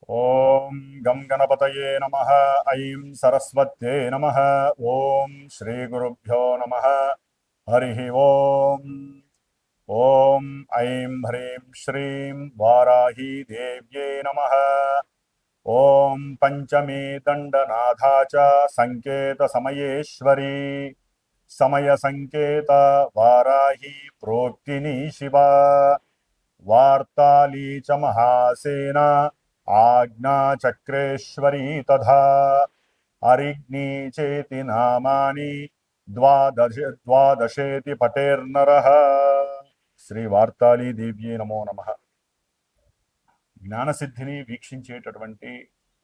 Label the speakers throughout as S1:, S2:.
S1: ఓం గం గణపతయే నమః. ఐం సరస్వత్యై నమః. ఓం శ్రీ గురుభ్యో నమః. హరి ఓం. ఓం ఐం హ్రీం శ్రీం వారాహీ దేవ్యై నమః. ఓం పంచమీ దండనాథా చ సంకేత సమయేశ్వరీ సమయ సంకేత వారాహి ప్రోక్తిని శివ వార్తాళీ చ మహాసేన ఆజ్ఞా చక్రేశ్వరీ తథా అరిగ్ని చేతి నామాని ద్వాదశేతి పటేర్నరః. శ్రీ వార్తాళీ దేవ్యే నమో నమః. జ్ఞానసిద్ధిని వీక్షించేటటువంటి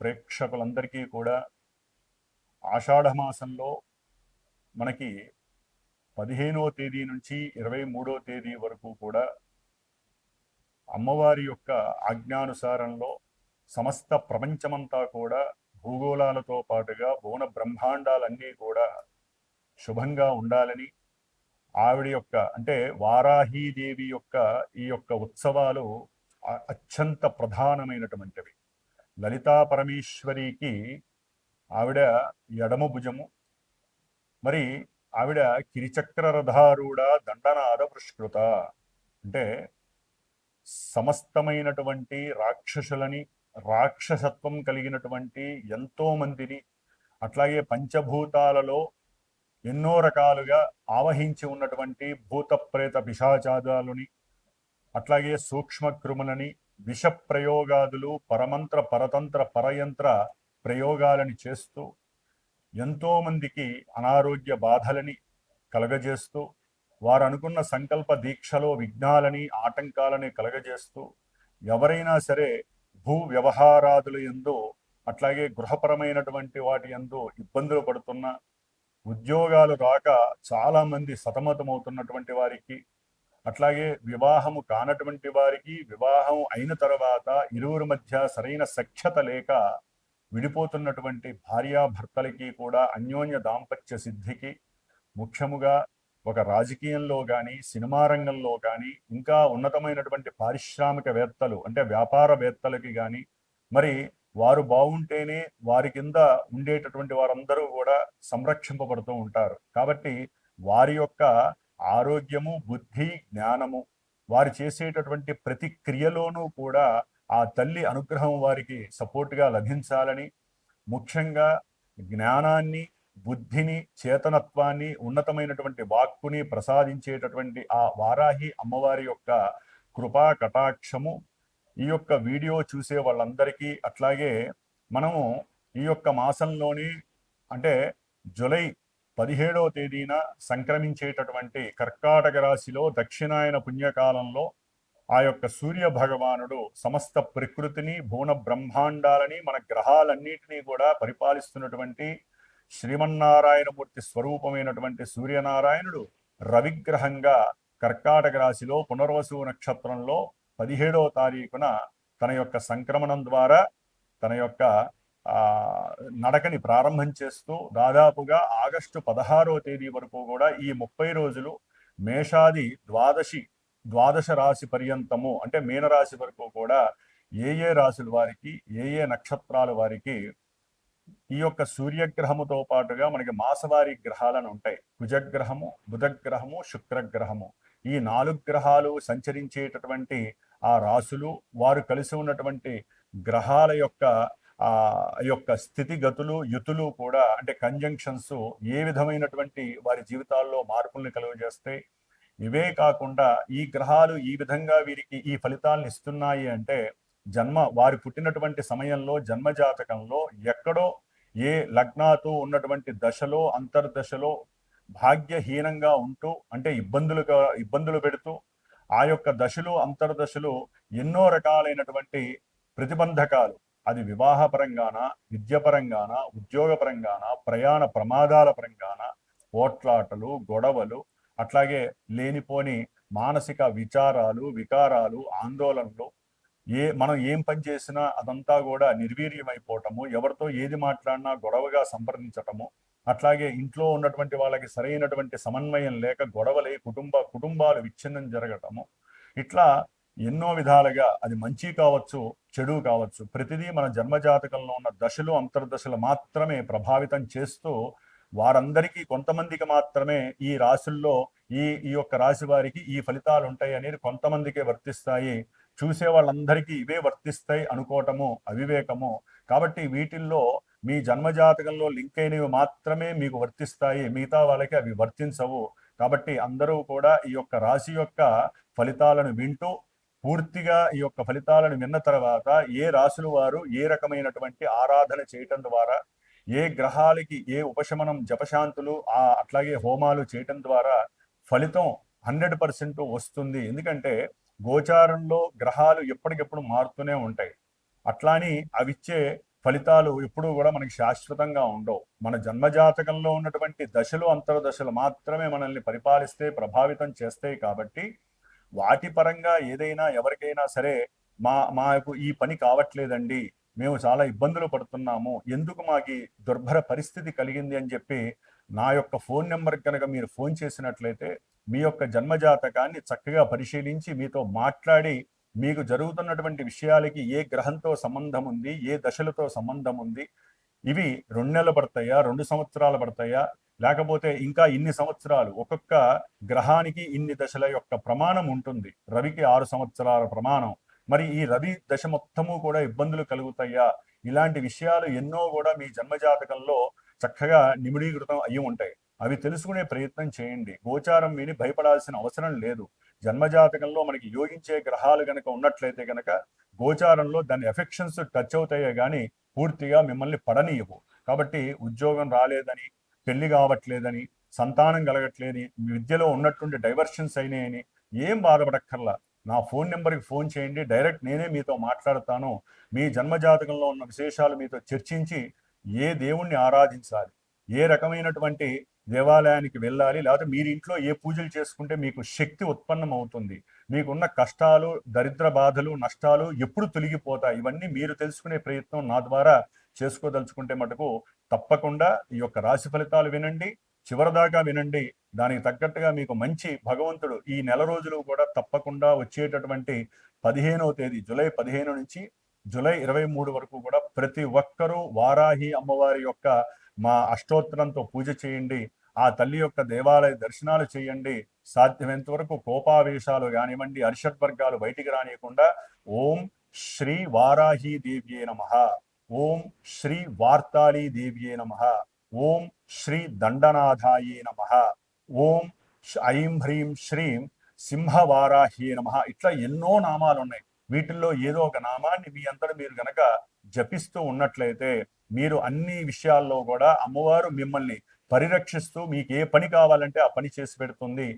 S1: ప్రేక్షకులందరికీ కూడా ఆషాఢమాసంలో మనకి 15వ తేదీ నుంచి 23వ తేదీ వరకు కూడా అమ్మవారి యొక్క ఆజ్ఞానుసారంలో సమస్త ప్రపంచమంతా కూడా భూగోళాలతో పాటుగా భువన బ్రహ్మాండాలన్నీ కూడా శుభంగా ఉండాలని ఆవిడ యొక్క అంటే వారాహీదేవి యొక్క ఈ యొక్క ఉత్సవాలు అత్యంత ప్రధానమైనటువంటివి. లలితా పరమేశ్వరికి ఆవిడ ఎడమ భుజము, మరి ఆవిడ కిరిచక్ర రథారూఢ దండనాద పుష్కృత అంటే సమస్తమైనటువంటి రాక్షసులని, రాక్షసత్వం కలిగినటువంటి ఎంతో మందిని, అట్లాగే పంచభూతాలలో ఎన్నో రకాలుగా ఆవహించి ఉన్నటువంటి భూత ప్రేత పిశాచాదాలని, అట్లాగే సూక్ష్మక్రిములని, విష ప్రయోగాదులు, పరమంత్ర పరతంత్ర పరయంత్ర ప్రయోగాలని చేస్తూ ఎంతోమందికి అనారోగ్య బాధలని కలగజేస్తూ వారు అనుకున్న సంకల్ప దీక్షలో విఘ్నాలని ఆటంకాలని కలగజేస్తూ ఎవరైనా సరే భూ వ్యవహారాదుల యందు అట్లాగే గృహపరమైనటువంటి వాటి యందు ఇబ్బందులు పడుతున్న, ఉద్యోగాలు రాక చాలామంది సతమతమవుతున్నటువంటి వారికి, అట్లాగే వివాహము కానటువంటి వారికి వివాహం అయిన తర్వాత ఇరువురి మధ్య సరైన సఖ్యత లేక విడిపోతున్నటువంటి భార్యాభర్తలకి కూడా అన్యోన్య దాంపత్య సిద్ధికి, ముఖ్యముగా ఒక రాజకీయంలో కానీ సినిమా రంగంలో కానీ ఇంకా ఉన్నతమైనటువంటి పారిశ్రామికవేత్తలు అంటే వ్యాపారవేత్తలకి కానీ మరి వారు బాగుంటేనే వారి కింద ఉండేటటువంటి వారందరూ కూడా సంరక్షింపబడుతూ ఉంటారు. కాబట్టి వారి యొక్క ఆరోగ్యము, బుద్ధి, జ్ఞానము, వారు చేసేటటువంటి ప్రతి క్రియలోనూ కూడా ఆ తల్లి అనుగ్రహం వారికి సపోర్ట్గా లభించాలని, ముఖ్యంగా జ్ఞానాన్ని, బుద్ధిని, చేతనత్వాన్ని, ఉన్నతమైనటువంటి వాక్కుని ప్రసాదించేటటువంటి ఆ వారాహి అమ్మవారి యొక్క కృపా కటాక్షము ఈ యొక్క వీడియో చూసే వాళ్ళందరికీ, అట్లాగే మనము ఈ యొక్క మాసంలోని అంటే జూలై 17వ తేదీన సంక్రమించేటటువంటి కర్కాటక రాశిలో దక్షిణాయన పుణ్యకాలంలో ఆ యొక్క సూర్య భగవానుడు సమస్త ప్రకృతిని, భువన బ్రహ్మాండాలని, మన గ్రహాలన్నిటినీ కూడా పరిపాలిస్తున్నటువంటి శ్రీమన్నారాయణమూర్తి స్వరూపమైనటువంటి సూర్యనారాయణుడు రవిగ్రహంగా కర్కాటక రాశిలో పునర్వసు నక్షత్రంలో 17వ తారీఖున తన యొక్క సంక్రమణం ద్వారా తన యొక్క నడకని ప్రారంభం చేస్తూ దాదాపుగా ఆగస్టు 16వ తేదీ వరకు కూడా ఈ 30 రోజులు మేషాది ద్వాదశ రాశి పర్యంతము అంటే మీనరాశి వరకు కూడా ఏ రాశుల వారికి, ఏ నక్షత్రాల వారికి ఈ యొక్క సూర్యగ్రహముతో పాటుగా మనకి మాసవారి గ్రహాలను ఉంటాయి. కుజగ్రహము, బుధగ్రహము, శుక్రగ్రహము, ఈ 4 గ్రహాలు సంచరించేటటువంటి ఆ రాశులు, వారు కలిసి ఉన్నటువంటి గ్రహాల యొక్క స్థితిగతులు, యుతులు కూడా అంటే కంజంక్షన్స్ ఏ విధమైనటువంటి వారి జీవితాల్లో మార్పుల్ని కలుగజేస్తాయి. ఇవే కాకుండా ఈ గ్రహాలు ఈ విధంగా వీరికి ఈ ఫలితాలను ఇస్తున్నాయి అంటే వారి పుట్టినటువంటి సమయంలో జన్మజాతకంలో ఎక్కడో ఏ లగ్నాతో ఉన్నటువంటి దశలో అంతర్దశలో భాగ్యహీనంగా ఉంటూ అంటే ఇబ్బందులు పెడుతూ ఆ యొక్క దశలు అంతర్దశలు ఎన్నో రకాలైనటువంటి ప్రతిబంధకాలు, అది వివాహపరంగాన, విద్యపరంగాన, ఉద్యోగపరంగాన, ప్రయాణ ప్రమాదాల పరంగాన, పోట్లాటలు, గొడవలు, అట్లాగే లేనిపోని మానసిక విచారాలు, వికారాలు, ఆందోళనలు, మనం ఏం పని చేసినా అదంతా కూడా నిర్వీర్యమైపోవటము, ఎవరితో ఏది మాట్లాడినా గొడవగా సంప్రదించటము, అట్లాగే ఇంట్లో ఉన్నటువంటి వాళ్ళకి సరైనటువంటి సమన్వయం లేక గొడవలై కుటుంబాలు విచ్ఛిన్నం జరగటము, ఇట్లా ఎన్నో విధాలుగా అది మంచి కావచ్చు, చెడు కావచ్చు, ప్రతిదీ మన జన్మజాతకంలో ఉన్న దశలు అంతర్దశలు మాత్రమే ప్రభావితం చేస్తూ వారందరికీ కొంతమందికి మాత్రమే ఈ రాశుల్లో ఈ ఈ యొక్క రాశి వారికి ఈ ఫలితాలు ఉంటాయి అనేది కొంతమందికే వర్తిస్తాయి. చూసే వాళ్ళందరికీ ఇవే వర్తిస్తాయి అనుకోవటము అవివేకము. కాబట్టి వీటిల్లో మీ జన్మజాతకంలో లింక్ అయినవి మాత్రమే మీకు వర్తిస్తాయి, మిగతా వాళ్ళకి అవి వర్తించవు. కాబట్టి అందరూ కూడా ఈ యొక్క రాశి యొక్క ఫలితాలను వింటూ పూర్తిగా ఈ యొక్క ఫలితాలను విన్న తర్వాత ఏ రాశుల వారు ఏ రకమైనటువంటి ఆరాధన చేయటం ద్వారా, ఏ గ్రహాలకి ఏ ఉపశమనం జపశాంతులు అట్లాగే హోమాలు చేయటం ద్వారా ఫలితం 100% వస్తుంది. ఎందుకంటే గోచారంలో గ్రహాలు ఎప్పటికెప్పుడు మారుతూనే ఉంటాయి. అట్లాని అవిచ్చే ఫలితాలు ఎప్పుడూ కూడా మనకి శాశ్వతంగా ఉండవు. మన జన్మజాతకంలో ఉన్నటువంటి దశలు అంతర్దశలు మాత్రమే మనల్ని పరిపాలిస్తే ప్రభావితం చేస్తాయి. కాబట్టి వాటి పరంగా ఏదైనా ఎవరికైనా సరే మాకు ఈ పని కావట్లేదండి, మేము చాలా ఇబ్బందులు పడుతున్నాము, ఎందుకు మాకు దుర్భర పరిస్థితి కలిగింది అని చెప్పి నా యొక్క ఫోన్ నెంబర్ కనుక మీరు ఫోన్ చేసినట్లయితే మీ యొక్క జన్మజాతకాన్ని చక్కగా పరిశీలించి మీతో మాట్లాడి మీకు జరుగుతున్నటువంటి విషయాలకి ఏ గ్రహంతో సంబంధం ఉంది, ఏ దశలతో సంబంధం ఉంది, ఇవి 2 నెలలు పడతాయా, 2 సంవత్సరాలు పడతాయా, లేకపోతే ఇంకా ఇన్ని సంవత్సరాలు, ఒక్కొక్క గ్రహానికి ఇన్ని దశల యొక్క ప్రమాణం ఉంటుంది. రవికి 6 సంవత్సరాల ప్రమాణం. మరి ఈ రవి దశ మొత్తము కూడా ఇబ్బందులు కలుగుతాయా, ఇలాంటి విషయాలు ఎన్నో కూడా మీ జన్మజాతకంలో చక్కగా నిమిడీకృతం అయ్యి ఉంటాయి. అవి తెలుసుకునే ప్రయత్నం చేయండి. గోచారం విని భయపడాల్సిన అవసరం లేదు. జన్మజాతకంలో మనకి యోగించే గ్రహాలు గనక ఉన్నట్లయితే గనక గోచారంలో దాని ఎఫెక్షన్స్ టచ్ అవుతాయే కానీ పూర్తిగా మిమ్మల్ని పడనీయవు. కాబట్టి ఉద్యోగం రాలేదని, పెళ్లి కావట్లేదని, సంతానం కలగట్లేని, విద్యలో ఉన్నటువంటి డైవర్షన్స్ అయినాయని ఏం బాధపడక్కర్లా. నా ఫోన్ నెంబర్కి ఫోన్ చేయండి, డైరెక్ట్ నేనే మీతో మాట్లాడతాను. మీ జన్మజాతకంలో ఉన్న విశేషాలు మీతో చర్చించి ఏ దేవుణ్ణి ఆరాధించాలి, ఏ రకమైనటువంటి దేవాలయానికి వెళ్ళాలి, లేకపోతే మీరు ఇంట్లో ఏ పూజలు చేసుకుంటే మీకు శక్తి ఉత్పన్నం అవుతుంది, మీకున్న కష్టాలు, దరిద్ర బాధలు, నష్టాలు ఎప్పుడు తొలగిపోతాయి, ఇవన్నీ మీరు తెలుసుకునే ప్రయత్నం నా ద్వారా చేసుకోదలుచుకుంటే మటుకు తప్పకుండా ఈ యొక్క రాశి ఫలితాలు వినండి, చివరిదాకా వినండి. దానికి తగ్గట్టుగా మీకు మంచి భగవంతుడు ఈ నెల రోజులు కూడా తప్పకుండా వచ్చేటటువంటి 15వ తేదీ జూలై 15 నుంచి జూలై 23 వరకు కూడా ప్రతి ఒక్కరూ వారాహి అమ్మవారి యొక్క మా అష్టోత్తరంతో పూజ చేయండి. ఆ తల్లి యొక్క దేవాలయ దర్శనాలు చేయండి. సాధ్యమైనంత వరకు కోపావేశాలు కానివ్వండి, అరిషడ్వర్గాలు బయటికి రానియకుండా ఓం శ్రీ వారాహి దేవ్యే నమః, ఓం శ్రీ వార్తాళీ దేవ్యే నమః, ఓం శ్రీ దండనాథాయే నమః, ఓం ఐం హ్రీం శ్రీం సింహవారాహ్యే నమః. ఇట్లా ఎన్నో నామాలు ఉన్నాయి. వీటిల్లో ఏదో ఒక నామాన్ని మీ అంతటా మీరు గనక జపిస్తూ ఉన్నట్లయితే మీరు అన్ని విషయాల్లో కూడా అమ్మవారు మిమ్మల్ని పరిరక్షిస్తూ మీకు ఏ పని కావాలంటే ఆ పని చేసి పెడుతుంది.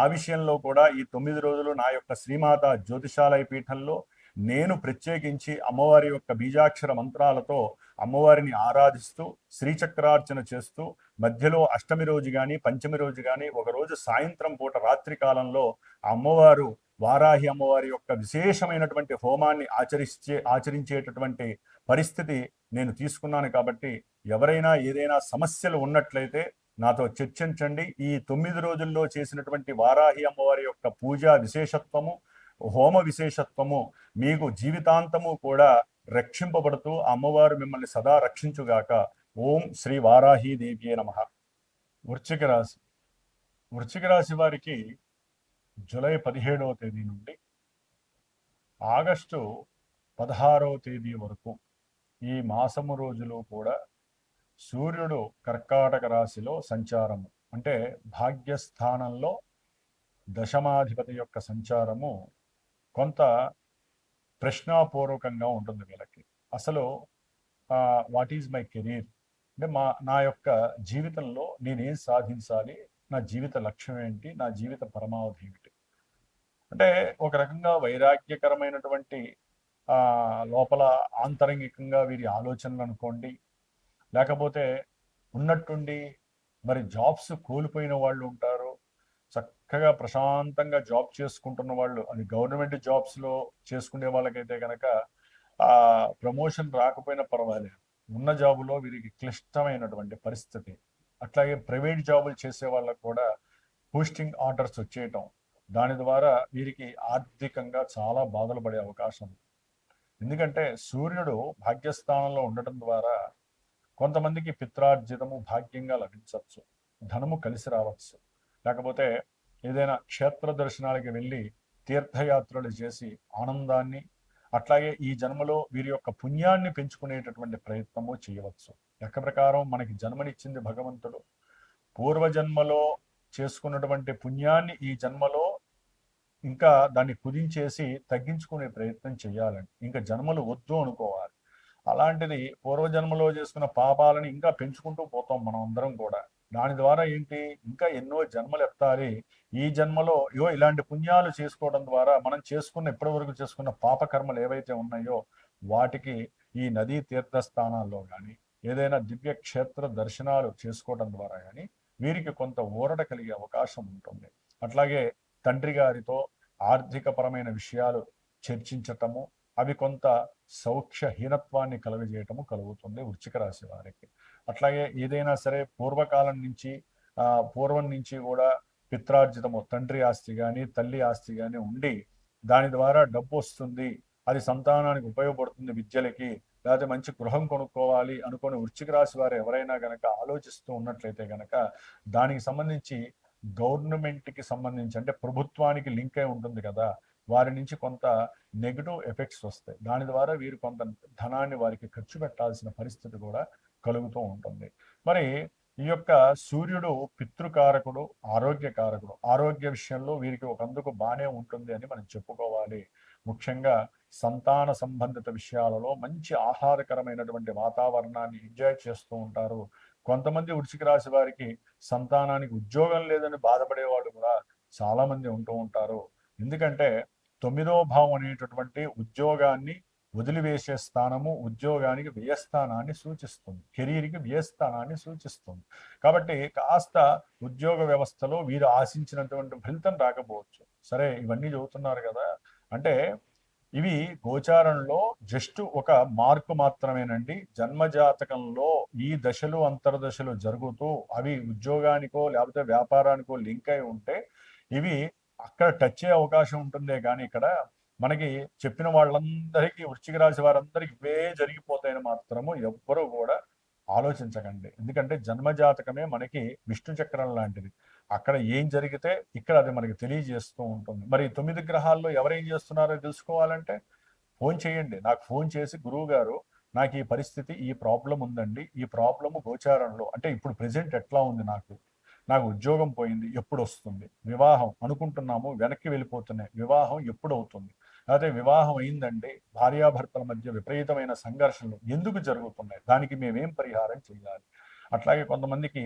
S1: ఆ విషయంలో కూడా ఈ 9 రోజులు నా యొక్క శ్రీమాత జ్యోతిషాలయ పీఠంలో నేను ప్రత్యేకించి అమ్మవారి యొక్క బీజాక్షర మంత్రాలతో అమ్మవారిని ఆరాధిస్తూ శ్రీచక్రార్చన చేస్తూ మధ్యలో అష్టమి రోజు కానీ పంచమి రోజు కానీ ఒకరోజు సాయంత్రం పూట రాత్రి కాలంలో అమ్మవారు వారాహి అమ్మవారి యొక్క విశేషమైనటువంటి హోమాన్ని ఆచరించేటటువంటి పరిస్థితి నేను తీసుకున్నాను. కాబట్టి ఎవరైనా ఏదైనా సమస్యలు ఉన్నట్లయితే నాతో చర్చించండి. ఈ 9 రోజుల్లో చేసినటువంటి వారాహి అమ్మవారి యొక్క పూజా విశేషత్వము, హోమ విశేషత్వము మీకు జీవితాంతము కూడా రక్షింపబడుతూ అమ్మవారు మిమ్మల్ని సదా రక్షించుగాక. ఓం శ్రీ వారాహి దేవ్యే నమః. వృశ్చిక రాశి. వృశ్చిక రాశి వారికి జూలై 17వ తేదీ నుండి ఆగస్టు 16వ తేదీ వరకు ఈ మాసము రోజులు కూడా సూర్యుడు కర్కాటక రాశిలో సంచారము, అంటే భాగ్యస్థానంలో దశమాధిపతి యొక్క సంచారము కొంత ప్రశ్నాపూర్వకంగా ఉంటుంది వీళ్ళకి. అసలు వాట్ ఈజ్ మై కెరీర్, అంటే నా యొక్క జీవితంలో నేనేం సాధించాలి, నా జీవిత లక్ష్యం ఏంటి, నా జీవిత పరమావధి ఏమిటి, అంటే ఒక రకంగా వైరాగ్యకరమైనటువంటి లోపల ఆంతరంగికంగా వీరి ఆలోచనలు అనుకోండి, లేకపోతే ఉన్నట్టుండి మరి జాబ్స్ కోల్పోయిన వాళ్ళు ఉంటారు, చక్కగా ప్రశాంతంగా జాబ్ చేసుకుంటున్న వాళ్ళు, అది గవర్నమెంట్ జాబ్స్లో చేసుకునే వాళ్ళకైతే కనుక ప్రమోషన్ రాకపోయినా పర్వాలేదు, ఉన్న జాబులో వీరికి క్లిష్టమైనటువంటి పరిస్థితి. అట్లాగే ప్రైవేట్ జాబులు చేసే వాళ్ళకు కూడా పోస్టింగ్ ఆర్డర్స్ వచ్చేయటం, దాని ద్వారా వీరికి ఆర్థికంగా చాలా బాధలు పడే అవకాశం ఉంది. ఎందుకంటే సూర్యుడు భాగ్యస్థానంలో ఉండటం ద్వారా కొంతమందికి పిత్రార్జితము భాగ్యంగా లభించవచ్చు, ధనము కలిసి రావచ్చు, లేకపోతే ఏదైనా క్షేత్ర దర్శనాలకి వెళ్ళి తీర్థయాత్రలు చేసి ఆనందాన్ని, అట్లాగే ఈ జన్మలో వీరి యొక్క పుణ్యాన్ని పెంచుకునేటటువంటి ప్రయత్నము చేయవచ్చు. లెక్క ప్రకారం మనకి జన్మనిచ్చింది భగవంతుడు. పూర్వజన్మలో చేసుకున్నటువంటి పుణ్యాన్ని ఈ జన్మలో ఇంకా దాన్ని కుదించేసి తగ్గించుకునే ప్రయత్నం చేయాలండి. ఇంకా జన్మలు వద్దు అనుకోవాలి. అలాంటిది పూర్వజన్మలో చేసుకున్న పాపాలని ఇంకా పెంచుకుంటూ పోతాం మనం అందరం కూడా. దాని ద్వారా ఏంటి, ఇంకా ఎన్నో జన్మలు ఎత్తాలి. ఈ జన్మలో ఇలాంటి పుణ్యాలు చేసుకోవడం ద్వారా మనం చేసుకున్న ఇప్పటి వరకు చేసుకున్న పాపకర్మలు ఏవైతే ఉన్నాయో వాటికి ఈ నదీ తీర్థస్థానాల్లో కానీ ఏదైనా దివ్య క్షేత్ర దర్శనాలు చేసుకోవడం ద్వారా కానీ వీరికి కొంత ఊరట కలిగే అవకాశం ఉంటుంది. అట్లాగే తండ్రి గారితో ఆర్థికపరమైన విషయాలు చర్చించటము, అవి కొంత సౌఖ్యహీనత్వాన్ని కలుగజేయటము కలుగుతుంది వృశ్చిక రాశి వారికి. అట్లాగే ఏదైనా సరే పూర్వకాలం నుంచి పూర్వం నుంచి కూడా పిత్రార్జితము, తండ్రి ఆస్తి కానీ తల్లి ఆస్తి కానీ ఉండి దాని ద్వారా డబ్బు వస్తుంది, అది సంతానానికి ఉపయోగపడుతుంది, విద్యలకి, లేకపోతే మంచి గృహం కొనుక్కోవాలి అనుకుని వృశ్చిక రాశి వారు ఎవరైనా గనక ఆలోచిస్తూ ఉన్నట్లయితే గనక దానికి సంబంధించి గవర్నమెంట్కి సంబంధించి అంటే ప్రభుత్వానికి లింక్ అయి ఉంటుంది కదా, వారి నుంచి కొంత నెగిటివ్ ఎఫెక్ట్స్ వస్తాయి. దాని ద్వారా వీరు కొంత ధనాన్ని వారికి ఖర్చు పెట్టాల్సిన పరిస్థితి కూడా కలుగుతూ ఉంటుంది. మరి ఈ యొక్క సూర్యుడు పితృకారకుడు, ఆరోగ్యకారకుడు. ఆరోగ్య విషయంలో వీరికి ఒకందుకు బాగానే ఉంటుంది అని మనం చెప్పుకోవాలి. ముఖ్యంగా సంతాన సంబంధిత విషయాలలో మంచి ఆహ్లాదకరమైనటువంటి వాతావరణాన్ని ఎంజాయ్ చేస్తూ ఉంటారు. కొంతమంది వృశ్చిక రాశి వారికి సంతానానికి ఉద్యోగం లేదని బాధపడే వాళ్ళు కూడా చాలా మంది ఉంటూ ఉంటారు. ఎందుకంటే 9వ భావం అనేటటువంటి ఉద్యోగాన్ని వదిలివేసే స్థానము, ఉద్యోగానికి వ్యయస్థానాన్ని సూచిస్తుంది, కెరీర్కి వ్యయస్థానాన్ని సూచిస్తుంది. కాబట్టి కాస్త ఉద్యోగ వ్యవస్థలో వీరు ఆశించినటువంటి ఫలితం రాకపోవచ్చు. సరే, ఇవన్నీ చదువుతున్నారు కదా, అంటే ఇవి గోచారంలో జస్ట్ ఒక మార్కు మాత్రమేనండి. జన్మజాతకంలో ఈ దశలు అంతర్దశలు జరుగుతూ అవి ఉద్యోగానికో లేకపోతే వ్యాపారానికో లింక్ అయి ఉంటే ఇవి అక్కడ టచ్ అయ్యే అవకాశం ఉంటుందే కానీ ఇక్కడ మనకి చెప్పిన వాళ్ళందరికీ, వృశ్చిక రాశి వారందరికీ ఇవే జరిగిపోతాయని మాత్రము ఎవ్వరూ కూడా ఆలోచించకండి. ఎందుకంటే జన్మజాతకమే మనకి విష్ణు చక్రం లాంటిది. అక్కడ ఏం జరిగితే ఇక్కడ అది మనకి తెలియజేస్తూ ఉంటుంది. మరి 9 గ్రహాల్లో ఎవరేం చేస్తున్నారో తెలుసుకోవాలంటే ఫోన్ చేయండి. నాకు ఫోన్ చేసి, గురువు గారు నాకు ఈ పరిస్థితి, ఈ ప్రాబ్లం ఉందండి, ఈ ప్రాబ్లము గోచారంలో అంటే ఇప్పుడు ప్రెజెంట్ ఎట్లా ఉంది, నాకు ఉద్యోగం పోయింది, ఎప్పుడు వస్తుంది, వివాహం అనుకుంటున్నాము వెనక్కి వెళ్ళిపోతున్నాయి, వివాహం ఎప్పుడు అవుతుంది, అదే వివాహం అయిందండి, భార్యాభర్తల మధ్య విపరీతమైన సంఘర్షణలు ఎందుకు జరుగుతున్నాయి, దానికి మేమేం పరిహారం చేయాలి. అట్లాగే కొంతమందికి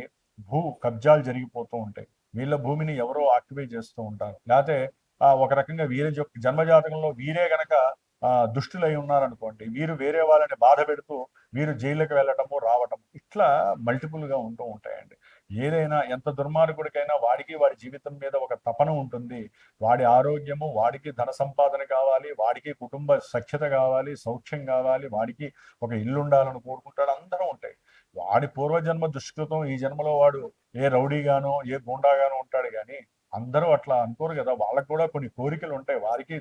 S1: భూ కబ్జాలు జరిగిపోతూ ఉంటాయి, వీళ్ళ భూమిని ఎవరో ఆక్యుపై చేస్తూ ఉంటారు, లేకపోతే ఒక రకంగా వీరి జన్మజాతకంలో వీరే గనక దుష్టులై ఉన్నారనుకోండి, వీరు వేరే వాళ్ళని బాధ పెడుతూ వీరు జైళ్ళకి వెళ్ళటము రావటము ఇట్లా మల్టిపుల్గా ఉంటూ ఉంటాయండి. ఏదైనా ఎంత దుర్మార్గుడికైనా వాడికి వాడి జీవితం మీద ఒక తపన ఉంటుంది. వాడి ఆరోగ్యము, వాడికి ధన సంపాదన కావాలి, వాడికి కుటుంబ సఖ్యత కావాలి, సౌఖ్యం కావాలి, వాడికి ఒక ఇల్లు ఉండాలని కోరుకుంటాడు, అందరూ ఉంటాయి. వాడి పూర్వజన్మ దుష్కృతం ఈ జన్మలో వాడు ఏ రౌడీగానో ఏ గూండాగానో ఉంటాడు, కానీ అందరూ అట్లా అనుకోరు కదా, వాళ్ళకు కూడా కొన్ని కోరికలు ఉంటాయి, వారికి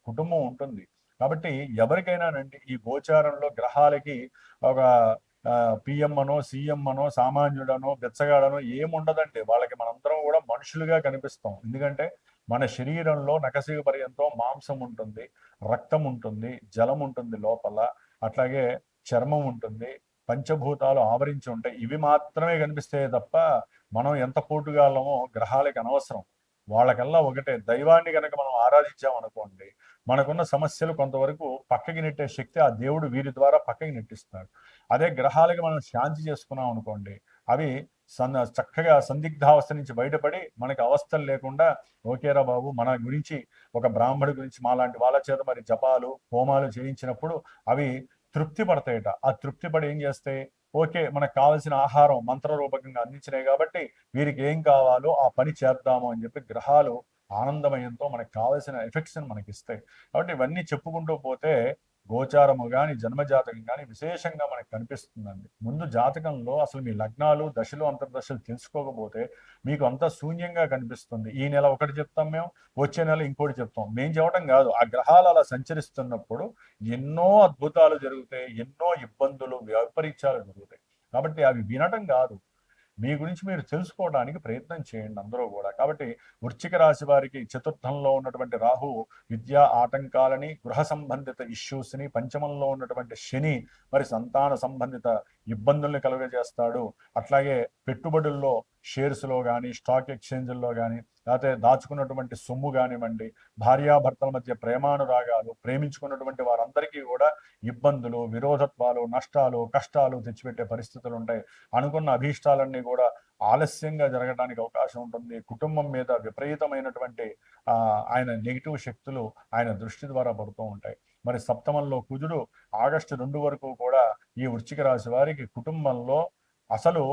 S1: కుటుంబం ఉంటుంది. కాబట్టి ఎవరికైనానండి ఈ గోచారంలో గ్రహాలకి ఒక పిఎం అనో సీఎం అనో సామాన్యుడనో బెచ్చగాడనో ఏముండదండి. వాళ్ళకి మనందరం కూడా మనుషులుగా కనిపిస్తాం. ఎందుకంటే మన శరీరంలో నకశిక పర్యంతం మాంసం ఉంటుంది, రక్తం ఉంటుంది, జలం ఉంటుంది లోపల, అట్లాగే చర్మం ఉంటుంది, పంచభూతాలు ఆవరించి ఉంటాయి. ఇవి మాత్రమే కనిపిస్తాయి తప్ప మనం ఎంత పోటుగాళ్ళమో గ్రహాలకి అనవసరం. వాళ్ళకల్లా ఒకటే, దైవాన్ని కనుక మనం ఆరాధించామనుకోండి మనకున్న సమస్యలు కొంతవరకు పక్కకి నెట్టే శక్తి ఆ దేవుడు వీరి ద్వారా పక్కకి నెట్టిస్తాడు. అదే గ్రహాలకి మనం శాంతి చేసుకున్నాం అనుకోండి, అవి చక్కగా సందిగ్ధావస్థ నుంచి బయటపడి మనకి అవస్థలు లేకుండా, ఓకేరా బాబు మన గురించి ఒక బ్రాహ్మడి గురించి మాలాంటి వాళ్ళ చేత మరి జపాలు హోమాలు చేయించినప్పుడు అవి తృప్తి పడతాయట. ఆ తృప్తి పడి ఏం చేస్తాయి, ఓకే మనకు కావాల్సిన ఆహారం మంత్రరూపకంగా అందించినాయి కాబట్టి వీరికి ఏం కావాలో ఆ పని చేద్దాము అని చెప్పి గ్రహాలు ఆనందమయంతో మనకు కావాల్సిన ఎఫెక్ట్స్ని మనకి ఇస్తాయి. కాబట్టి ఇవన్నీ చెప్పుకుంటూ పోతే గోచారము కానీ జన్మజాతకం కానీ విశేషంగా మనకు కనిపిస్తుందండి. ముందు జాతకంలో అసలు మీ లగ్నాలు దశలు అంతర్దశలు తెలుసుకోకపోతే మీకు అంతా శూన్యంగా కనిపిస్తుంది. ఈ నెల ఒకటి చెప్తాం మేము, వచ్చే నెల ఇంకోటి చెప్తాం. మేము చెప్పడం కాదు, ఆ గ్రహాలు అలా సంచరిస్తున్నప్పుడు ఎన్నో అద్భుతాలు జరుగుతాయి, ఎన్నో ఇబ్బందులు వైపరీత్యాలు జరుగుతాయి. కాబట్టి అవి వినటం కాదు, మీ గురించి మీరు తెలుసుకోవడానికి ప్రయత్నం చేయండి అందరూ కూడా. కాబట్టి వృశ్చిక రాశి వారికి చతుర్థంలో ఉన్నటువంటి రాహు విద్యా ఆటంకాలని, గృహ సంబంధిత ఇష్యూస్ని, పంచమంలో ఉన్నటువంటి శని మరి సంతాన సంబంధిత ఇబ్బందుల్ని కలుగజేస్తాడు. అట్లాగే పెట్టుబడుల్లో షేర్స్లో కానీ స్టాక్ ఎక్స్చేంజ్ల్లో కానీ లేకపోతే దాచుకున్నటువంటి సొమ్ము కానివ్వండి, భార్యాభర్తల మధ్య ప్రేమానురాగాలు, ప్రేమించుకున్నటువంటి వారందరికీ కూడా ఇబ్బందులు, విరోధత్వాలు, నష్టాలు, కష్టాలు తెచ్చిపెట్టే పరిస్థితులు ఉంటాయి. అనుకున్న అభీష్టాలన్నీ కూడా ఆలస్యంగా జరగడానికి అవకాశం ఉంటుంది. కుటుంబం మీద విపరీతమైనటువంటి ఆయన నెగిటివ్ శక్తులు ఆయన దృష్టి ద్వారా పడుతూ ఉంటాయి. మరి సప్తమంలో కుజుడు ఆగస్టు 2 వరకు కూడా ఈ వృశ్చిక రాశి వారికి కుటుంబంలో అసలు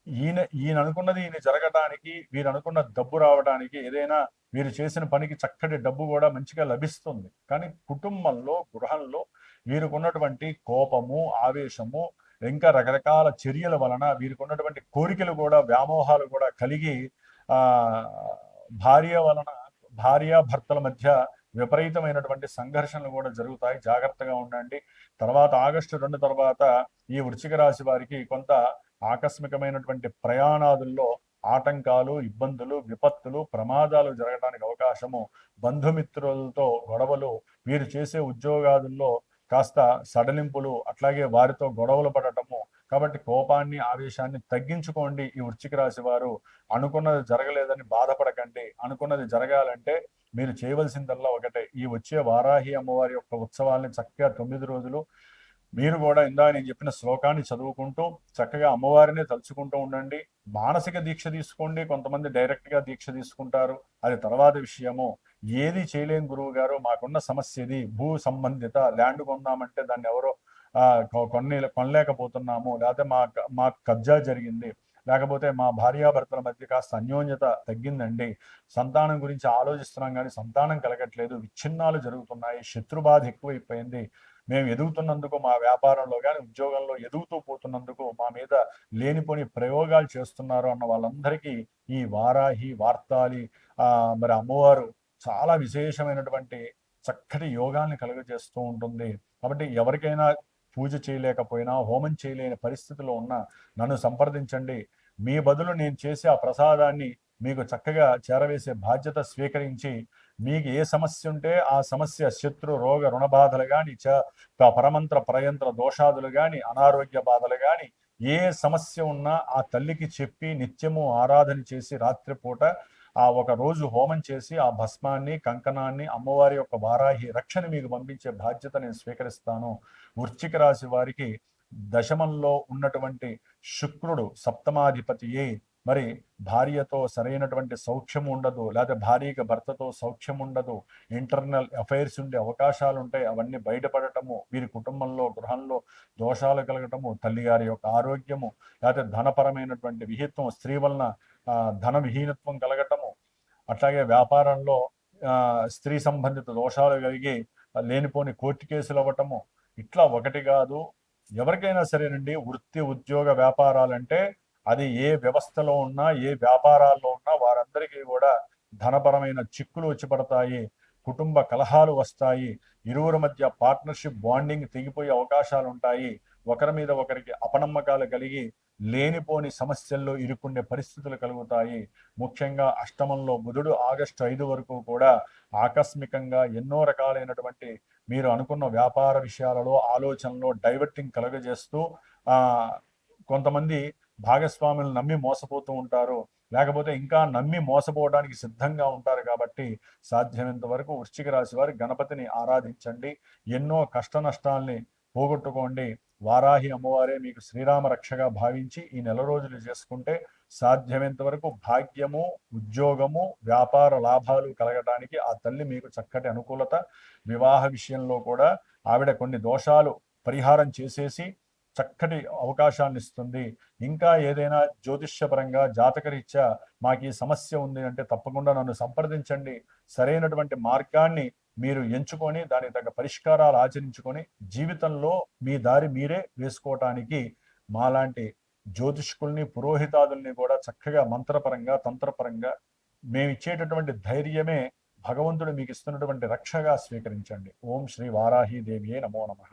S1: ఈయన అనుకున్నది ఈయన జరగడానికి, వీరు అనుకున్న డబ్బు రావడానికి, ఏదైనా వీరు చేసిన పనికి చక్కటి డబ్బు కూడా మంచిగా లభిస్తుంది. కానీ కుటుంబంలో, గృహంలో వీరికి ఉన్నటువంటి కోపము, ఆవేశము, ఇంకా రకరకాల చర్యల వలన వీరికి ఉన్నటువంటి కోరికలు కూడా, వ్యామోహాలు కూడా కలిగి భార్యాభర్తల మధ్య విపరీతమైనటువంటి సంఘర్షణలు కూడా జరుగుతాయి. జాగ్రత్తగా ఉండండి. తర్వాత ఆగస్టు 2 తర్వాత ఈ వృశ్చిక రాశి వారికి కొంత ఆకస్మికమైనటువంటి ప్రయాణాదుల్లో ఆటంకాలు, ఇబ్బందులు, విపత్తులు, ప్రమాదాలు జరగడానికి అవకాశము, బంధుమిత్రులతో గొడవలు, వీరు చేసే ఉద్యోగాదుల్లో కాస్త సడలింపులు, అట్లాగే వారితో గొడవలు పడటము. కాబట్టి కోపాన్ని, ఆవేశాన్ని తగ్గించుకోండి. ఈ వృశ్చిక రాశి వారు అనుకున్నది జరగలేదని బాధపడకండి. అనుకున్నది జరగాలంటే మీరు చేయవలసిందల్లా ఒకటే, ఈ వచ్చే వారాహి అమ్మవారి యొక్క ఉత్సవాల్ని చక్కగా 9 రోజులు మీరు కూడా ఇందాక నేను చెప్పిన శ్లోకాన్ని చదువుకుంటూ చక్కగా అమ్మవారినే తలుచుకుంటూ ఉండండి. మానసిక దీక్ష తీసుకోండి. కొంతమంది డైరెక్ట్గా దీక్ష తీసుకుంటారు, అది తర్వాత విషయము. ఏది చేయలేని గురువు గారు, మాకున్న సమస్య ఇది, భూ సంబంధిత ల్యాండ్ కొందామంటే దాన్ని ఎవరో కొనలేకపోతున్నాము, లేకపోతే మాకు కబ్జా జరిగింది, లేకపోతే మా భార్యాభర్తల మధ్య కాస్త అన్యోన్యత తగ్గిందండి, సంతానం గురించి ఆలోచిస్తున్నాం కానీ సంతానం కలగట్లేదు, విచ్ఛిన్నాలు జరుగుతున్నాయి, శత్రుబాధ ఎక్కువైపోయింది, మేము ఎదుగుతున్నందుకు మా వ్యాపారంలో కానీ ఉద్యోగంలో ఎదుగుతూ పోతున్నందుకు మా మీద లేనిపోని ప్రయోగాలు చేస్తున్నారు అన్న వాళ్ళందరికీ ఈ వారాహి, వార్తాలి మరి అమ్మవారు చాలా విశేషమైనటువంటి చక్కటి యోగాల్ని కలుగజేస్తూ ఉంటుంది. కాబట్టి ఎవరికైనా పూజ చేయలేకపోయినా, హోమం చేయలేని పరిస్థితిలో ఉన్న నన్ను సంప్రదించండి. మీ బదులు నేను చేసే ఆ ప్రసాదాన్ని మీకు చక్కగా చేరవేసే బాధ్యత స్వీకరించి, మీకు ఏ సమస్య ఉంటే ఆ సమస్య, శత్రు రోగ రుణబాధలు కానీ, పరమంత్ర ప్రయంత్ర దోషాదులు కానీ, అనారోగ్య బాధలు కానీ, ఏ సమస్య ఉన్నా ఆ తల్లికి చెప్పి నిత్యము ఆరాధన చేసి రాత్రిపూట ఒక రోజు హోమం చేసి ఆ భస్మాన్ని, కంకణాన్ని, అమ్మవారి యొక్క వారాహి రక్షణ మీకు పంపించే బాధ్యత నేను స్వీకరిస్తాను. వృశ్చిక రాశి వారికి దశమంలో ఉన్నటువంటి శుక్రుడు సప్తమాధిపతియే మరి భార్యతో సరైనటువంటి సౌఖ్యం ఉండదు, లేదా భార్యకి భర్తతో సౌఖ్యం ఉండదు, ఇంటర్నల్ అఫైర్స్ ఉండే అవకాశాలు ఉంటాయి. అవన్నీ బయటపడటము, వీరి కుటుంబంలో, గృహంలో దోషాలు కలగటము, తల్లిగారి యొక్క ఆరోగ్యము, లేకపోతే ధనపరమైనటువంటి విహిత్వం, స్త్రీ వలన ధన విహీనత్వం కలగటము, అట్లాగే వ్యాపారంలో స్త్రీ సంబంధిత దోషాలు కలిగి లేనిపోని కోర్టు కేసులు అవ్వటము. ఇట్లా ఒకటి కాదు, ఎవరికైనా సరేనండి, వృత్తి, ఉద్యోగ, వ్యాపారాలంటే అది ఏ వ్యవస్థలో ఉన్నా, ఏ వ్యాపారాల్లో ఉన్నా వారందరికీ కూడా ధనపరమైన చిక్కులు వచ్చి పడతాయి, కుటుంబ కలహాలు వస్తాయి, ఇరువురి మధ్య పార్ట్నర్షిప్ బాండింగ్ తెగిపోయే అవకాశాలు ఉంటాయి, ఒకరి మీద ఒకరికి అపనమ్మకాలు కలిగి లేనిపోని సమస్యల్లో ఇరుక్కునే పరిస్థితులు కలుగుతాయి. ముఖ్యంగా అష్టమంలో బుధుడు ఆగస్టు 5 వరకు కూడా ఆకస్మికంగా ఎన్నో రకాలైనటువంటి మీరు అనుకున్న వ్యాపార విషయాలలో, ఆలోచనలో డైవర్టింగ్ కలుగజేస్తూ కొంతమంది భాగస్వాములు నమ్మి మోసపోతూ ఉంటారు, లేకపోతే ఇంకా నమ్మి మోసపోవడానికి సిద్ధంగా ఉంటారు. కాబట్టి సాధ్యమైనంత వరకు వృశ్చిక రాశి వారి గణపతిని ఆరాధించండి. ఎన్నో కష్ట నష్టాల్ని పోగొట్టుకోండి. వారాహి అమ్మవారే మీకు శ్రీరామ రక్షగా భావించి ఈ నెల రోజులు చేసుకుంటే సాధ్యమైనంత వరకు భాగ్యము, ఉద్యోగము, వ్యాపార లాభాలు కలగడానికి ఆ తల్లి మీకు చక్కటి అనుకూలత, వివాహ విషయంలో కూడా ఆవిడ కొన్ని దోషాలు పరిహారం చేసేసి చక్కటి అవకాశాన్ని ఇస్తుంది. ఇంకా ఏదైనా జ్యోతిష్యపరంగా జాతకరీత్యా మాకు ఈ సమస్య ఉంది అంటే తప్పకుండా నన్ను సంప్రదించండి. సరైనటువంటి మార్గాన్ని మీరు ఎంచుకొని దానికి తగ్గ పరిష్కారాలు ఆచరించుకొని జీవితంలో మీ దారి మీరే వేసుకోవటానికి మాలాంటి జ్యోతిష్కుల్ని పురోహితాదుల్ని కూడా చక్కగా మంత్రపరంగా తంత్రపరంగా మేము ఇచ్చేటటువంటి ధైర్యమే భగవంతుడు మీకు ఇస్తున్నటువంటి రక్షగా స్వీకరించండి. ఓం శ్రీ వారాహి దేవియే నమో నమః.